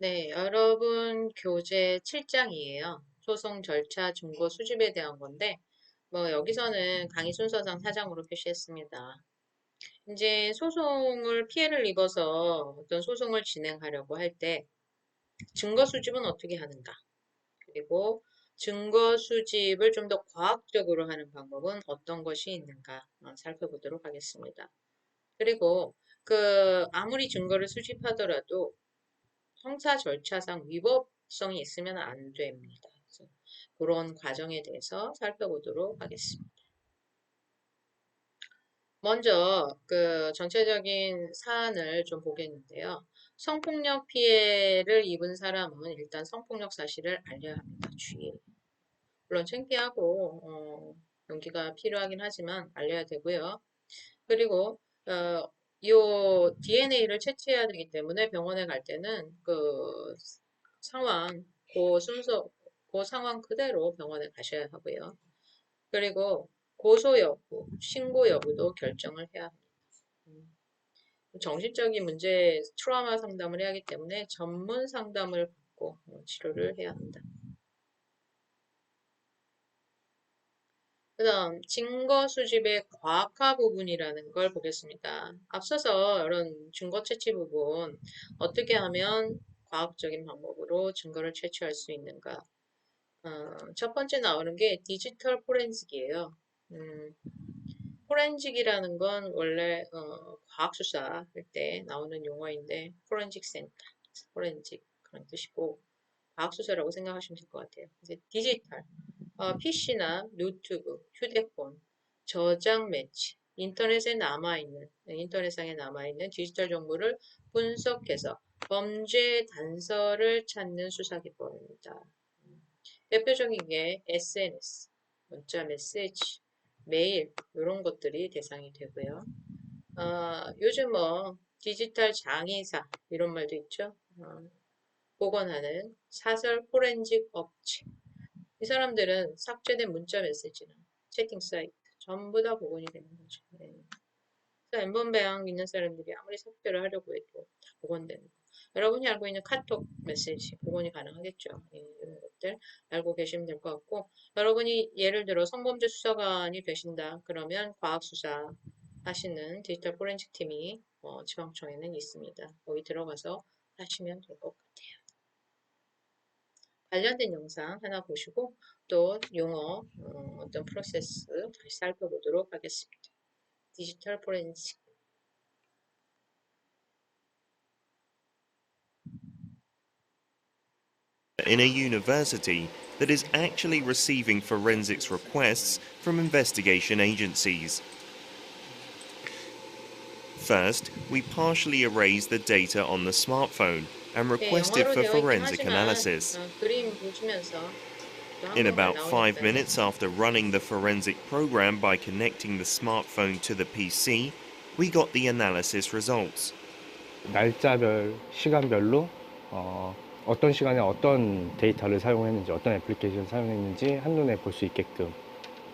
네, 여러분 교재 7장이에요. 소송 절차 증거 수집에 대한 건데, 뭐 여기서는 강의 순서상 4장으로 표시했습니다. 이제 소송을 피해를 입어서 어떤 소송을 진행하려고 할 때 증거 수집은 어떻게 하는가? 그리고 증거 수집을 좀 더 과학적으로 하는 방법은 어떤 것이 있는가 살펴보도록 하겠습니다. 그리고 아무리 증거를 수집하더라도 형사 절차상 위법성이 있으면 안 됩니다. 그래서 그런 과정에 대해서 살펴보도록 하겠습니다. 먼저 전체적인 사안을 좀 보겠는데요. 성폭력 피해를 입은 사람은 일단 성폭력 사실을 알려야 합니다. 주의. 물론 창피하고 용기가 필요하긴 하지만 알려야 되고요. 그리고 요 DNA를 채취해야 되기 때문에 병원에 갈 때는 상황, 그 상황 그대로 병원에 가셔야 하고요. 그리고 고소 여부, 신고 여부도 결정을 해야 합니다. 음, 정신적인 문제, 트라우마 상담을 해야 하기 때문에 전문 상담을 받고 치료를 해야 합니다. 그 다음 증거 수집의 과학화 부분이라는 걸 보겠습니다. 앞서서 이런 증거 채취 부분 어떻게 하면 과학적인 방법으로 증거를 채취할 수 있는가. 첫 번째 나오는 게 디지털 포렌식이에요. 포렌식이라는 건 원래 과학수사 할 때 나오는 용어인데 포렌식 센터, 포렌식 그런 뜻이고 과학수사라고 생각하시면 될 것 같아요. 이제 디지털 PC나 노트북, 휴대폰, 저장 매치, 인터넷상에 남아있는 디지털 정보를 분석해서 범죄 단서를 찾는 수사 기법입니다. 대표적인 게 SNS, 문자 메시지, 메일, 이런 것들이 대상이 되고요. 요즘 디지털 장의사, 이런 말도 있죠. 복원하는 사설 포렌식 업체, 이 사람들은 삭제된 문자 메시지나 채팅 사이트 전부 다 복원이 되는 거죠. 네. 그래서 엠번 배양 있는 사람들이 아무리 삭제를 하려고 해도 다 복원되는 거. 여러분이 알고 있는 카톡 메시지 복원이 가능하겠죠. 네, 이런 것들 알고 계시면 될 것 같고, 여러분이 예를 들어 성범죄 수사관이 되신다 그러면 과학수사 하시는 디지털 포렌식 팀이 지방청에는 있습니다. 거기 들어가서 하시면 될 것 같아요. 관련된 영상 하나 보시고 또 용어 어떤 프로세스 다시 살펴보도록 하겠습니다. 디지털 포렌식. In a university that is actually receiving forensics requests from investigation agencies. First, we partially erase the data on the smartphone and 네, request it 영어로 for 되어 있긴 forensic 하지만 analysis. 그림 보시면서 또 In 한국말 about 5 나오니까요. minutes after running the forensic program by connecting the smartphone to the PC, we got the analysis results. 날짜별, 시간별로 어떤 시간에 어떤 데이터를 사용했는지, 어떤 애플리케이션을 사용했는지 한눈에 볼 수 있게끔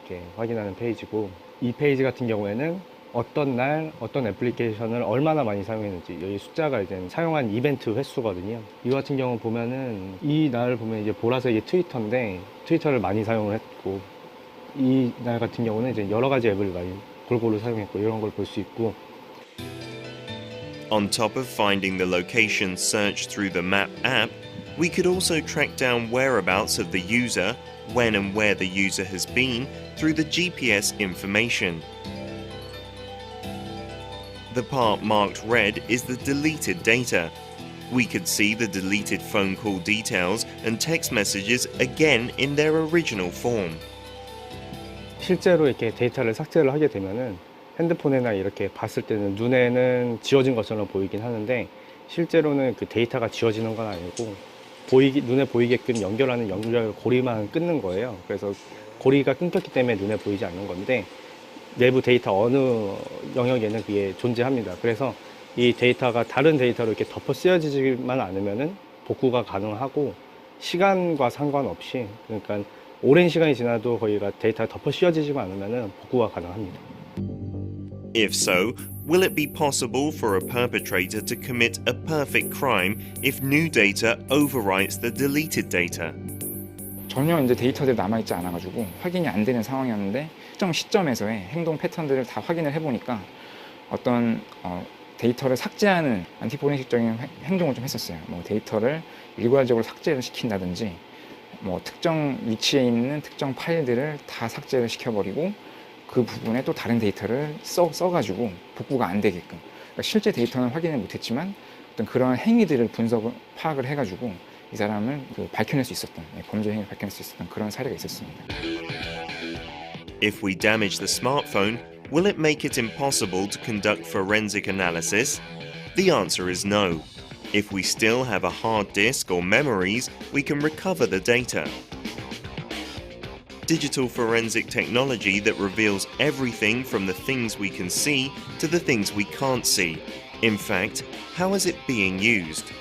이렇게 확인하는 페이지고, 이 페이지 같은 경우에는 어떤 날, 어떤 애플리케이션을 얼마나 많이 사용했는지, 여기 숫자가 이제 사용한 이벤트 횟수거든요. 이거 같은 경우 보면은 이 날 보면 이제 보라색이 트위터인데 트위터를 많이 사용을 했고, 이 날 같은 경우는 이제 여러 가지 앱을 많이 골고루 사용했고 이런 걸 볼 수 있고. On top of finding the location search through the Map app, we could also track down whereabouts of the user, when and where the user has been, through the GPS information. The part marked red is the deleted data. We could see the deleted phone call details and text messages again in their original form. 실제로 이렇게 데이터를 삭제를 하게 되면은 핸드폰이나 이렇게 봤을 때는 눈에는 지워진 것처럼 보이긴 하는데, 실제로는 그 데이터가 지워지는 건 아니고 눈에 보이게끔 연결하는 연결 고리만 끊는 거예요. 그래서 고리가 끊겼기 때문에 눈에 보이지 않는 건데, 내부 데이터 어느 영역에는 그게 존재합니다. 그래서 이 데이터가 다른 데이터로 이렇게 덮어 씌워지지만 않으면은 복구가 가능하고, 시간과 상관없이, 그러니까 오랜 시간이 지나도 거기가 데이터가 덮어 씌워지지만 않으면은 복구가 가능합니다. If so, Will it be possible for a perpetrator to commit a perfect crime if new data overwrites the deleted data? 전혀 이제 데이터들이 남아있지 않아가지고 확인이 안 되는 상황이었는데 특정 시점에서의 행동 패턴들을 다 확인을 해보니까 어떤 데이터를 삭제하는 안티포렌식적인 행동을 좀 했었어요. 뭐 데이터를 일괄적으로 삭제를 시킨다든지 뭐 특정 위치에 있는 특정 파일들을 다 삭제를 시켜버리고 그 부분에 또 다른 데이터를 써가지고 복구가 안 되게끔, 그러니까 실제 데이터는 확인을 못했지만 어떤 그런 행위들을 분석을 파악을 해가지고 이 사람을 밝혀낼 수 있었던, 범죄 행위를 밝혀낼 수 있었던 그런 사례가 있었습니다. If we damage the smartphone, will it make it impossible to conduct forensic analysis? The answer is no. If we still have a hard disk or memories, we can recover the data. Digital forensic technology that reveals everything from the things we can see to the things we can't see. In fact, how is it being used?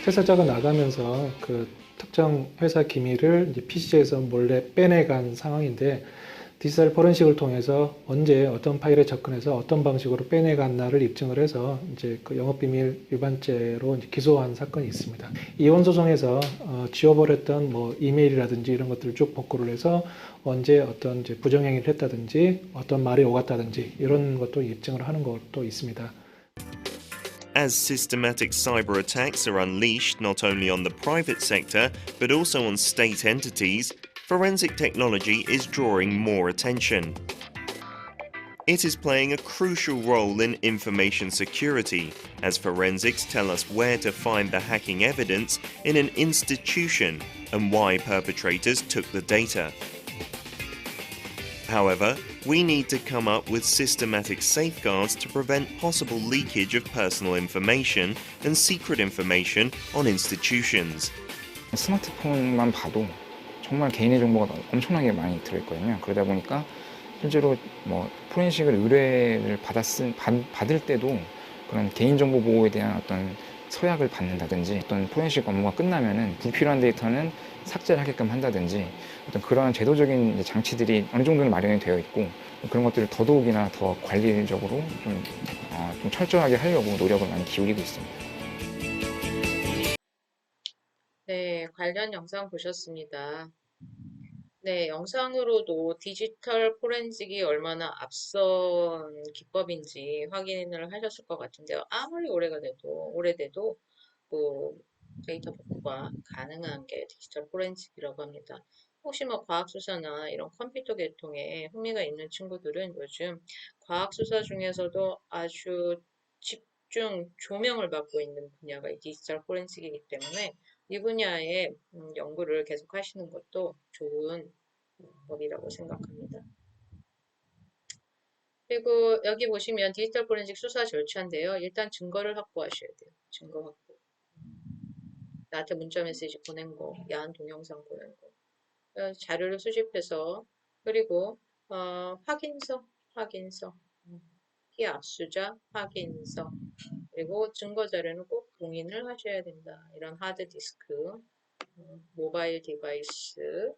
회사자가 나가면서 그 특정 회사 기밀을 이제 PC에서 몰래 빼내간 상황인데, 디지털 포렌식을 통해서 언제 어떤 파일에 접근해서 어떤 방식으로 빼내갔나를 입증을 해서 이제 그 영업비밀 위반죄로 이제 기소한 사건이 있습니다. 이혼 소송에서 지워버렸던 뭐 이메일이라든지 이런 것들을 쭉 복구를 해서 언제 어떤 이제 부정행위를 했다든지 어떤 말이 오갔다든지 이런 것도 입증을 하는 것도 있습니다. As systematic cyber attacks are unleashed not only on the private sector but also on state entities, forensic technology is drawing more attention. It is playing a crucial role in information security, as forensics tell us where to find the hacking evidence in an institution and why perpetrators took the data. However, we need to come up with systematic safeguards to prevent possible leakage of personal information and secret information on institutions. 스마트폰만 봐도 정말 개인의 정보가 엄청나게 많이 들어있거든요. 그러다 보니까 실제로 뭐 포렌식을 의뢰를 받을 때도 그런 개인정보 보호에 대한 어떤 서약을 받는다든지, 어떤 포렌식 업무가 끝나면은 불필요한 데이터는 삭제를 하게끔 한다든지, 어떤 그러한 제도적인 장치들이 어느 정도는 마련이 되어 있고, 그런 것들을 더더욱이나 더 관리적으로 좀 철저하게 하려고 노력을 많이 기울이고 있습니다. 네, 관련 영상 보셨습니다. 네, 영상으로도 디지털 포렌식이 얼마나 앞선 기법인지 확인을 하셨을 것 같은데요. 아무리 오래돼도 뭐 데이터 복구가 가능한 게 디지털 포렌식이라고 합니다. 혹시 뭐 과학수사나 이런 컴퓨터 계통에 흥미가 있는 친구들은 요즘 과학수사 중에서도 아주 집중 조명을 받고 있는 분야가 이 디지털 포렌식이기 때문에 이 분야의 연구를 계속 하시는 것도 좋은 법이라고 생각합니다. 그리고 여기 보시면 디지털 포렌식 수사 절차인데요. 일단 증거를 확보하셔야 돼요. 증거 확보. 나한테 문자 메시지 보낸 거, 야한 동영상 보낸 거. 자료를 수집해서, 그리고 확인서, 피압수자 확인서, 그리고 증거 자료는 꼭 봉인을 하셔야 된다. 이런 하드디스크, 모바일 디바이스,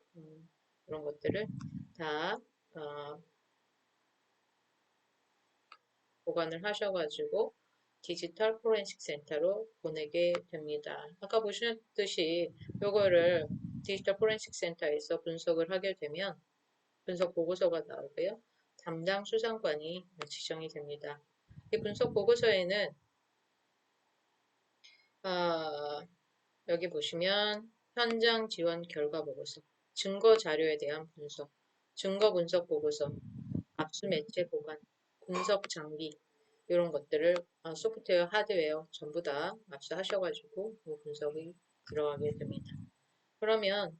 이런 것들을 다 보관을 하셔가지고 디지털 포렌식 센터로 보내게 됩니다. 아까 보셨듯이 이거를 디지털 포렌식 센터에서 분석을 하게 되면 분석 보고서가 나오고요. 담당 수사관이 지정이 됩니다. 이 분석 보고서에는 여기 보시면 현장 지원 결과 보고서, 증거 자료에 대한 분석, 증거 분석 보고서, 압수 매체 보관, 분석 장비 이런 것들을 소프트웨어, 하드웨어 전부 다 압수하셔가지고 분석이 들어가게 됩니다. 그러면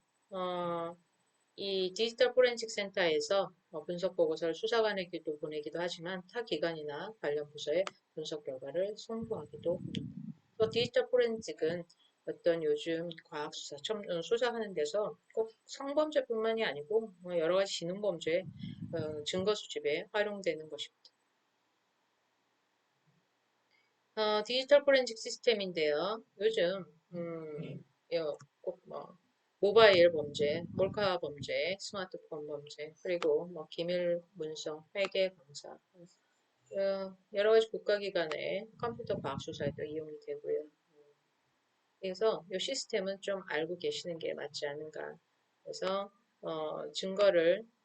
이 디지털 포렌식 센터에서 분석 보고서를 수사관에게도 보내기도 하지만 타 기관이나 관련 부서에 분석 결과를 송부하기도 합니다. 또 디지털 포렌식은 어떤 요즘 과학 수사, 수사하는 데서 꼭 성범죄뿐만이 아니고 여러 가지 지능범죄 증거 수집에 활용되는 것입니다. 디지털 포렌식 시스템인데요. 요즘 꼭 모바일 범죄, 몰카 범죄, 스마트폰 범죄, 그리고 기밀 문서, 회계 강사 여러 가지 국가기관의 컴퓨터 과학 수사에도 이용이 되고요. 그래서 이 시스템은 좀 알고 계시는 게 맞지 않은가. 그래서 증거를